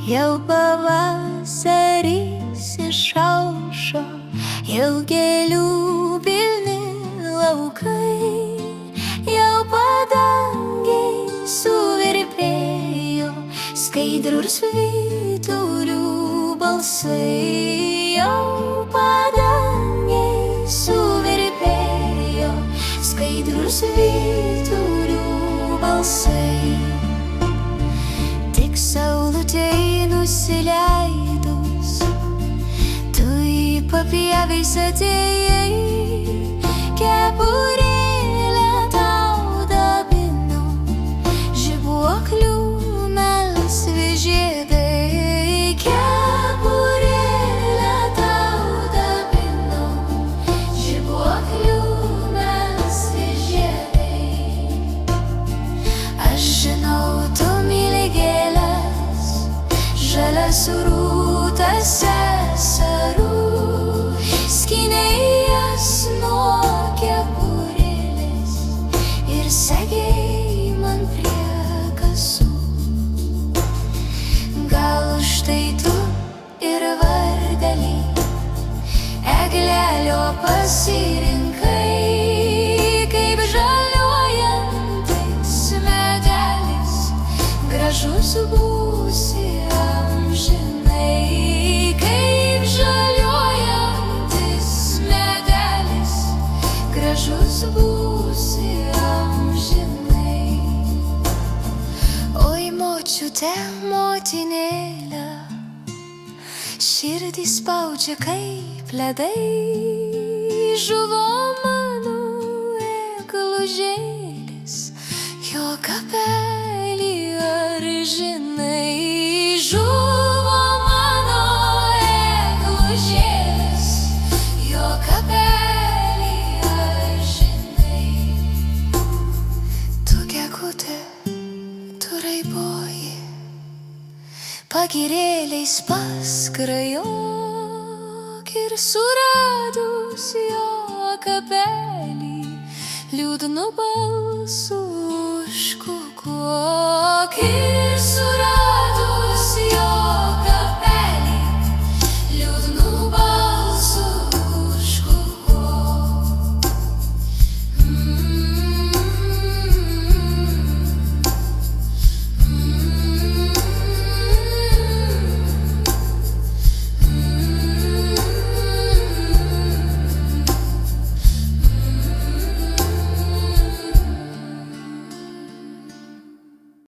Jau pavasaris išaušo, jau gėlių pilni laukai, jau padangiai suvirpėjo skaidrūs vyturių balsai, jau padangiai suvirpėjo skaidrūs vyturių balsai. Tik saulutei nusileidus, tu į papievis atėjai, kepurėlę tau dabino, žibuoklių melsvi žiedai. Kepurėlę tau dabino, žibuoklių melsvi žiedai. Aš žinau, tu myli gėles, žalias rūtas seserų, skynei jas nuo kepurėlės ir segei man prie kasų. Gal štai tu ir vardelį eglelio pasirinkai, kaip žaliuojantis medelis, gražus būsi amžinai. Kaip žaliuojantis medelis, gražus būsi amžinai. Oi močiute, motinėle, širdį spaudžia kaip ledai, žuvo mano eglužėlis, jo kapelį ar žinai. Žuvo mano eglužėlis, jo kapelį ar žinai. Tu gegute, tu raiboji, pagirėliais paskrajok, ir suradus jo kapelį liūdnu balsu užkukok. Ir suradus